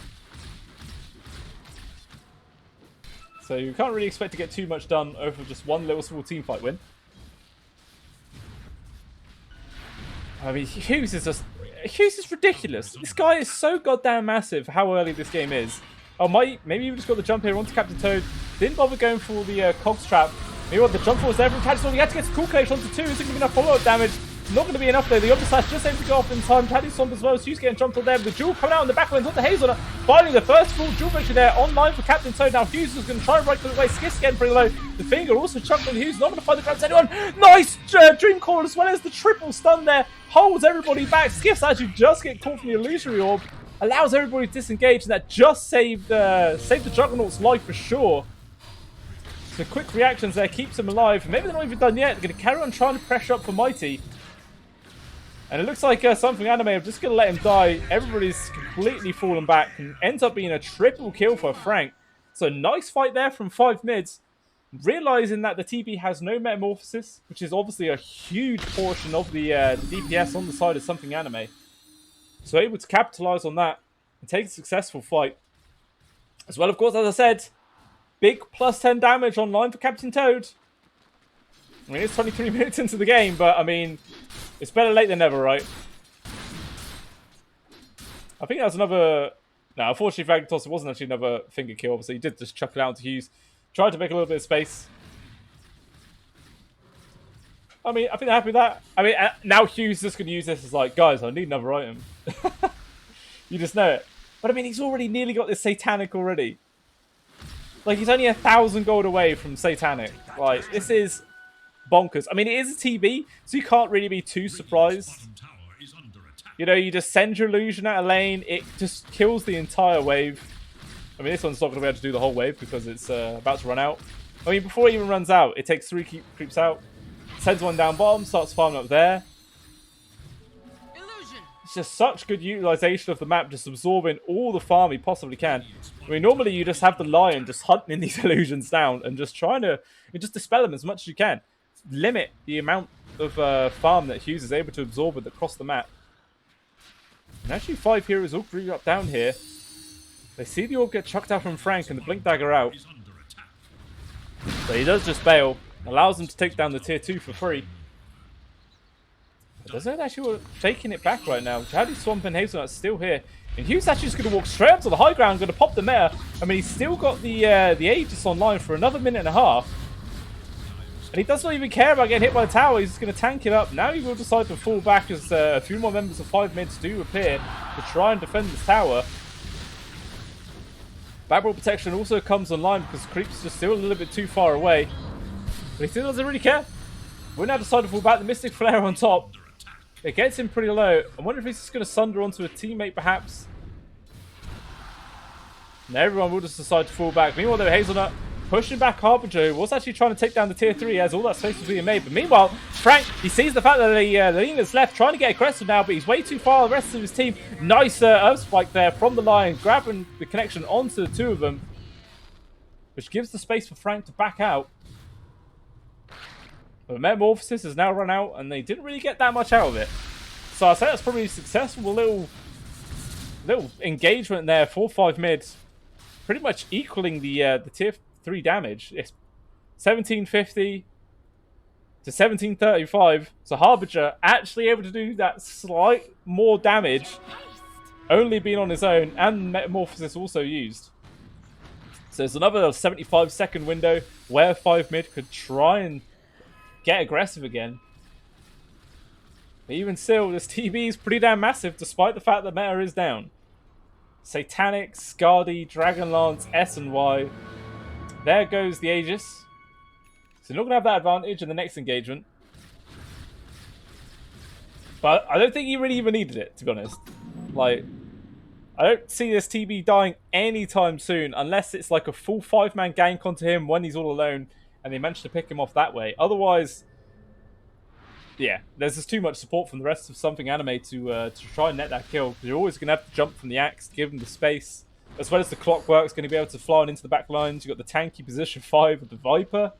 So you can't really expect to get too much done over just one little small team fight win. I mean, Hughes is ridiculous. This guy is so goddamn massive how early this game is. Oh, maybe you just got the jump here onto Captain Toad. Didn't bother going for the Cogs Trap. Maybe what the jump was there from Caddy. He had to get the cool connection onto 2. Isn't going to be enough follow-up damage. Not going to be enough there. The Slash just able to go off in time. Caddy Swamp as well. So Hughes getting jumped on there. The Jewel coming out on the back lines onto Hazelnut. Finding the first full Jewel victory there online for Captain Toad. Now Hughes is going to try and right click away. Skiff's getting pretty low. The finger also chucked on Hughes. Not going to find the grabs anyone. Nice Dream Core as well as the triple stun there. Holds everybody back. Skiff's actually just get caught from the illusory orb. Allows everybody to disengage. And that just saved the Juggernaut's life for sure. So quick reactions there keeps him alive. Maybe they're not even done yet. They're going to carry on trying to pressure up for Mighty. And it looks like SomethingAnime are just going to let him die. Everybody's completely fallen back. And ends up being a triple kill for Frank. So nice fight there from 5 mids. Realizing that the TB has no Metamorphosis, which is obviously a huge portion of the DPS on the side of SomethingAnime. So able to capitalize on that and take a successful fight. As well, of course, as I said, big plus 10 damage online for Captain Toad. I mean, it's 23 minutes into the game, but I mean, it's better late than never, right? I think that was another... No, unfortunately for Agtos, it wasn't actually another finger kill. Obviously, he did just chuck it out to Hughes. Tried to make a little bit of space. I mean, I think they're happy with that. I mean, now Hughes is just going to use this as like, guys, I need another item. You just know it. But I mean, he's already nearly got this Satanic already. Like, he's only 1,000 gold away from Satanic. Like, this is bonkers. I mean, it is a TB, so you can't really be too surprised. You know, you just send your illusion out a lane, it just kills the entire wave. I mean, this one's not going to be able to do the whole wave because it's about to run out. I mean, before it even runs out, it takes 3 creeps out. Sends one down bottom, starts farming up there. It's just such good utilization of the map, just absorbing all the farm he possibly can. I mean, normally you just have the Lion just hunting these illusions down and just trying to just dispel them as much as you can. Limit the amount of farm that Hughes is able to absorb across the map. And actually 5 heroes all grew up down here. They see the orb get chucked out from Frank and the Blink Dagger out. So he does just bail. Allows him to take down the tier 2 for free. But doesn't actually taking it back right now. Jaddy, Swamp, and Hazelnut still here. And Hughes actually just going to walk straight up to the high ground, going to pop the meta. I mean, he's still got the Aegis online for another minute and a half. And he does not even care about getting hit by the tower. He's just going to tank it up. Now he will decide to fall back as a few more members of 5 mids do appear to try and defend this tower. Backball protection also comes online because Creep's just still a little bit too far away. But he still doesn't really care. We're now decided to fall back. The Mystic Flare on top. It gets him pretty low. I wonder if he's just going to sunder onto a teammate perhaps. And everyone will just decide to fall back. Meanwhile, though, Hazelnut pushing back Harbinger, who was actually trying to take down the tier 3 as all that space was being made. But meanwhile, Frank, he sees the fact that the Lena's left, trying to get aggressive now, but he's way too far. The rest of his team, nice Earth Spike there from the line, grabbing the connection onto the two of them, which gives the space for Frank to back out. But Metamorphosis has now run out, and they didn't really get that much out of it. So I'd say that's probably a successful little engagement there for 5 mids, pretty much equaling the tier 3 damage. It's 1750 to 1735. So Harbinger actually able to do that slight more damage, only being on his own, and Metamorphosis also used. So there's another 75-second window where 5 mid could try and get aggressive again. But even still, this TB is pretty damn massive despite the fact that meta is down. Satanic, Scardy, Dragonlance, S and Y. There goes the Aegis. So you're not going to have that advantage in the next engagement. But I don't think he really even needed it, to be honest. Like, I don't see this TB dying anytime soon unless it's like a full 5-man gank onto him when he's all alone and they manage to pick him off that way. Otherwise, yeah, there's just too much support from the rest of SomethingAnime to try and net that kill. You're always going to have to jump from the axe, give him the space. As well as the Clockwork's going to be able to fly on into the back lines. You've got the tanky position 5 with the Viper.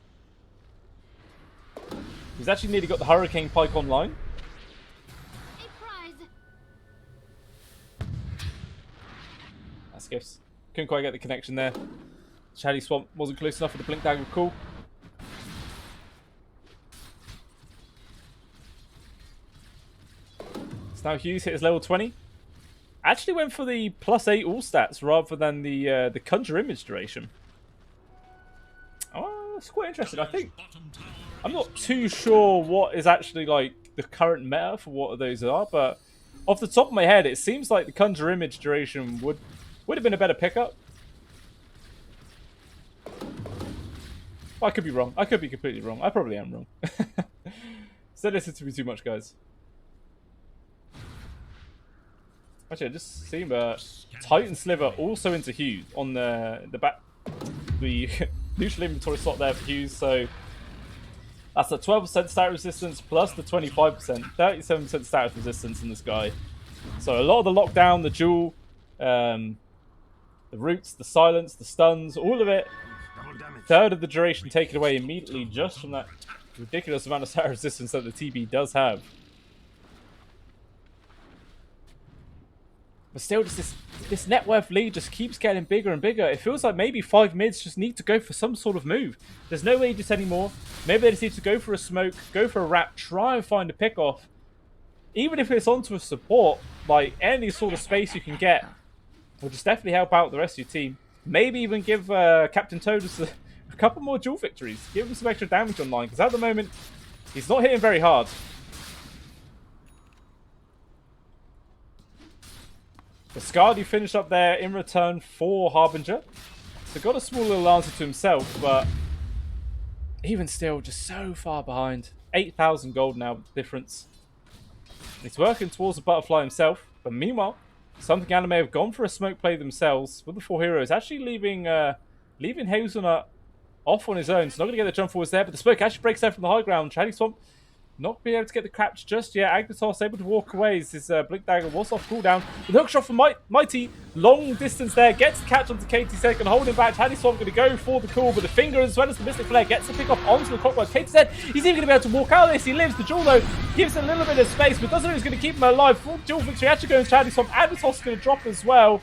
He's actually nearly got the Hurricane Pike online. That's gifts. Couldn't quite get the connection there. Shady Swamp wasn't close enough for the Blink Dagger. Cool. So now Hughes hit his level 20. Actually went for the +8 all stats rather than the Conjure Image duration. Oh, that's quite interesting. I think I'm not too sure what is actually like the current meta for what those are, but off the top of my head, it seems like the Conjure Image duration would have been a better pickup. I could be wrong. I could be completely wrong. I probably am wrong. So don't listen to me too much, guys. Actually, I just seen Titan Sliver also into Hughes on the back, the neutral inventory slot there for Hughes. So that's a 12% stat resistance plus the 25%, 37% stat resistance in this guy. So a lot of the lockdown, the duel, the roots, the silence, the stuns, all of it. Third of the duration taken away immediately just from that ridiculous amount of stat resistance that the TB does have. But still, just this net worth lead just keeps getting bigger and bigger. It feels like maybe 5 mids just need to go for some sort of move. There's no Aegis anymore. Maybe they just need to go for a smoke, go for a wrap, try and find a pick off. Even if it's onto a support, like any sort of space you can get will just definitely help out the rest of your team. Maybe even give Captain Toad just a couple more duel victories. Give him some extra damage online, because at the moment, he's not hitting very hard. The Scardy finished up there in return for Harbinger. So got a small little answer to himself, but even still, just so far behind. 8,000 gold now difference. He's working towards the butterfly himself, but meanwhile, SomethingAnime have gone for a smoke play themselves with the 4 heroes, actually leaving Hazelnut off on his own. So not going to get the jump forwards there, but the smoke actually breaks there from the high ground. Shady Swamp not being able to get the catch just yet. Agnatos able to walk away as his Blink Dagger was off cooldown. The hook shot from Mighty, long distance there, gets the catch onto KTZ, can hold him back. Shady Swamp going to go for the cool, but the finger as well as the Mystic Flare gets the pick off onto the Clockwork. KTZ, he's even going to be able to walk out of this. He lives. The duel though gives a little bit of space, but doesn't know he's going to keep him alive. Full duel victory actually going to Shady Swamp. Agnatos is going to drop as well.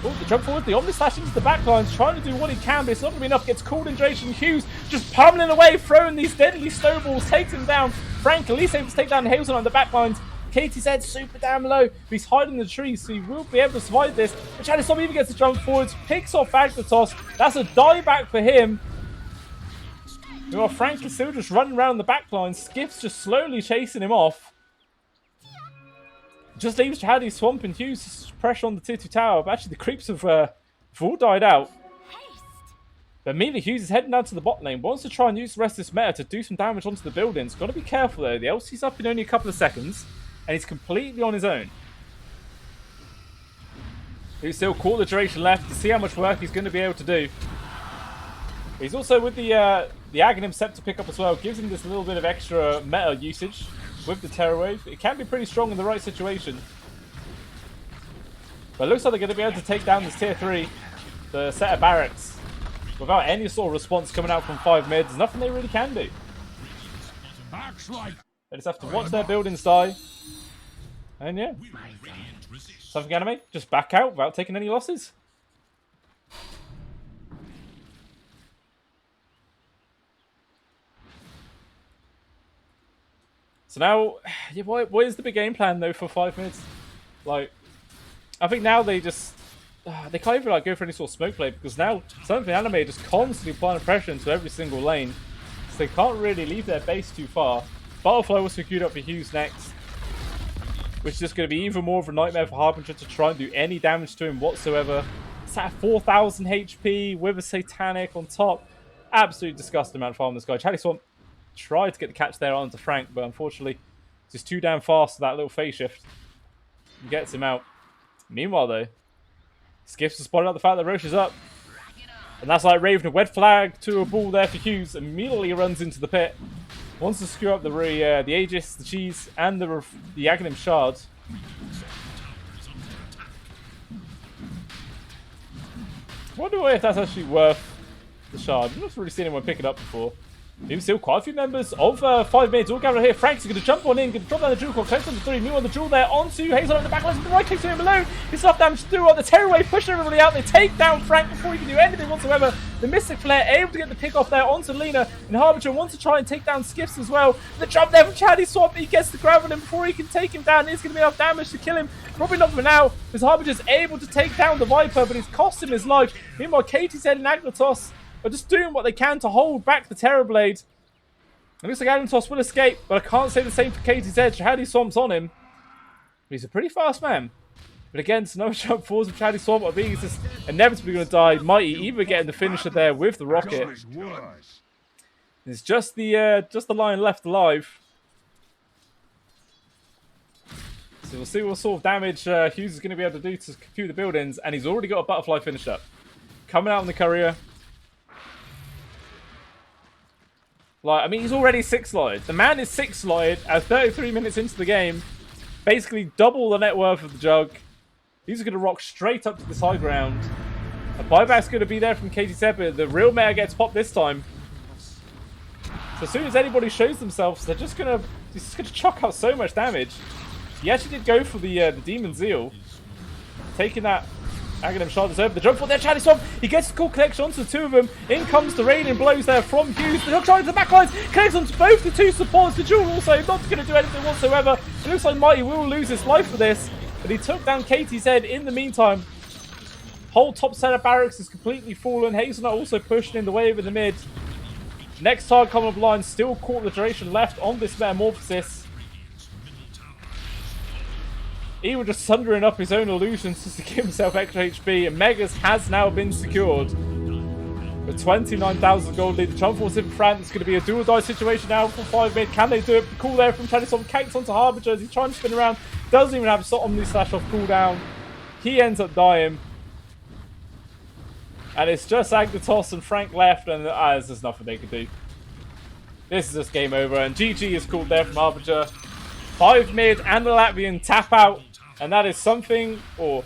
Oh, the jump forward, the Omni Slash into the backlines, trying to do what he can, but it's not going to be enough. Gets called in duration. Hughes just pummeling away, throwing these deadly snowballs, takes him down. Frank at least able to take down Hazelnut on the backlines. KTZ super damn low, but he's hiding in the trees, so he will be able to survive this. But Chadisov even gets the jump forwards, picks off Agnatos. That's a dieback for him. Meanwhile, Frank is still just running around the backline. Skiff's just slowly chasing him off. Just leaves Jihadi Swamp and Hughes pressure on the tier 2 tower, but actually the creeps have all died out. But meanwhile, Hughes is heading down to the bot lane, wants to try and use the rest of this meta to do some damage onto the buildings. Got to be careful though, the LC's up in only a couple of seconds, and he's completely on his own. He's still caught the duration left to see how much work he's going to be able to do. He's also with the Aghanim Scepter pick up as well, gives him this little bit of extra meta usage with the Terror Wave. It can be pretty strong in the right situation. But it looks like they're going to be able to take down this tier 3, the set of barracks, without any sort of response coming out from 5 mid. There's nothing they really can do. They just have to watch their buildings die. And yeah, SomethingAnime, just back out without taking any losses. So now, yeah, what is the big game plan though for 5 minutes? Like, I think now they just they can't even like go for any sort of smoke play, because now SomethingAnime just constantly applying pressure into every single lane, so they can't really leave their base too far. Butterfly was secured up for Hughes next, which is just going to be even more of a nightmare for Harbinger to try and do any damage to him whatsoever. It's at 4,000 HP with a Satanic on top. Absolutely disgusting amount of farm this guy. Charlie Swamp tried to get the catch there onto Frank, but unfortunately he's just too damn fast for that little phase shift. He gets him out. Meanwhile though, Skiffs has spotted out the fact that Roche is up. And that's like Raven, a wed flag to a ball there for Hughes. Immediately runs into the pit. Wants to screw up the Aegis, the Cheese, and the Aghanim Shard. Wonder if that's actually worth the Shard. I've not really seen anyone pick it up before. Even still, quite a few members of 5 minutes all gathered here. Frank's going to jump on in, going to drop down the jewel, connects on the 3. Meanwhile, the jewel there onto Hazel on the back line. The right click to him alone. It's enough damage through on the Terror Wave, pushing everybody out. They take down Frank before he can do anything whatsoever. The Mystic Flare able to get the pick off there onto Lena. And Harbinger wants to try and take down Skiffs as well. The jump there from Chaddy Swamp. He gets the grab on him before he can take him down. It's going to be enough damage to kill him. Probably not for now, because Harbinger's able to take down the Viper, but it's cost him his life. Meanwhile, KTZ and Agnatos are just doing what they can to hold back the Terrorblade. It looks like Agnatos will escape, but I can't say the same for KTZ. Chaddy Swamp's on him. But he's a pretty fast man. But again, no jump forwards of Chaddy Swamp. I think he's just inevitably going to die. Mighty even getting the finisher there with the rocket. It's just the Lion left alive. So we'll see what sort of damage Hughes is going to be able to do to confuse the buildings. And he's already got a butterfly finish up. Coming out on the courier. Like, I mean, he's already 6-slotted. The man is 6-slotted at 33 minutes into the game. Basically double the net worth of the Jug. These are going to rock straight up to this high ground. A buyback's going to be there from KTZ, but the real meta gets popped this time. So as soon as anybody shows themselves, they're just going to chuck out so much damage. He actually did go for the Demon Zeal. Taking that Aghanim Shard deserved the jump for there. Chaddy Swamp, he gets the cool connection onto the 2 of them. In comes the raining blows there from Hughes. The hook trying to the back lines, connects onto both the 2 supports. The Jewel also not going to do anything whatsoever. It looks like Mighty will lose his life for this, but he took down KTZ in the meantime. Whole top set of barracks is completely fallen. Hazelnut also pushing in the wave in the mid. Next target coming up line, still caught the duration left on this Metamorphosis. Even just sundering up his own illusions just to give himself extra HP, and Megas has now been secured. With 29,000 gold lead, the jump force in front. It's going to be a do or die situation now for 5 mid. Can they do it? Cool there from Chaddy Swamp, kicks onto Harbinger as he's trying to spin around. Doesn't even have a Omni Slash off cooldown. He ends up dying. And it's just Agnatos and Frank left, and there's just nothing they can do. This is just game over, and GG is called there from Harbinger. 5 mid and the Latvian tap out. And that is something, or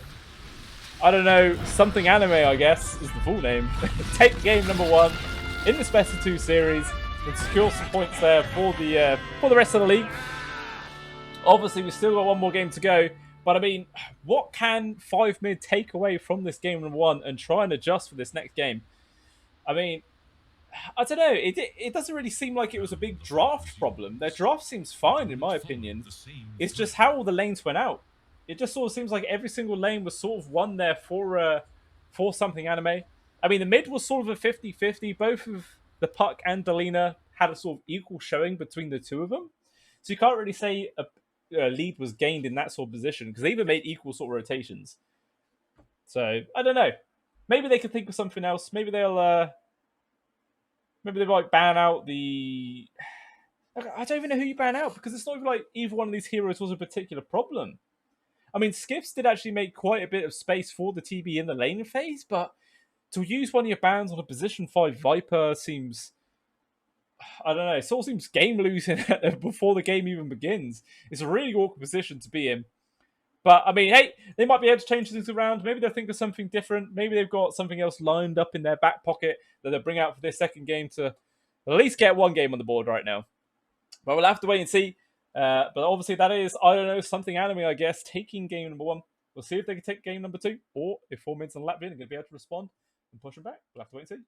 I don't know, SomethingAnime, I guess, is the full name. Take game number 1 in this best of 2 series and secure some points there for the rest of the league. Obviously, we've still got one more game to go, But I mean, what can 5 mid take away from this game number 1 and try and adjust for this next game? I mean, I don't know. It doesn't really seem like it was a big draft problem. Their draft seems fine, in my opinion. It's just how all the lanes went out. It just sort of seems like every single lane was sort of won there for SomethingAnime. I mean, the mid was sort of a 50-50. Both of the Puck and Delina had a sort of equal showing between the two of them. So you can't really say a lead was gained in that sort of position because they even made equal sort of rotations. So I don't know. Maybe they could think of something else. Maybe they might ban out the. I don't even know who you ban out because it's not even like either one of these heroes was a particular problem. I mean, Skips did actually make quite a bit of space for the TB in the laning phase, but to use one of your bans on a position 5 Viper seems. I don't know. It sort of seems game losing before the game even begins. It's a really awkward position to be in. But I mean, hey, they might be able to change things around. Maybe they'll think of something different. Maybe they've got something else lined up in their back pocket that they'll bring out for their second game to at least get one game on the board right now. But we'll have to wait and see. But obviously, that is, I don't know, SomethingAnime, I guess, taking game number 1. We'll see if they can take game number 2, or if 4 Mids and Latvian are going to be able to respond and push them back. We'll have to wait and see.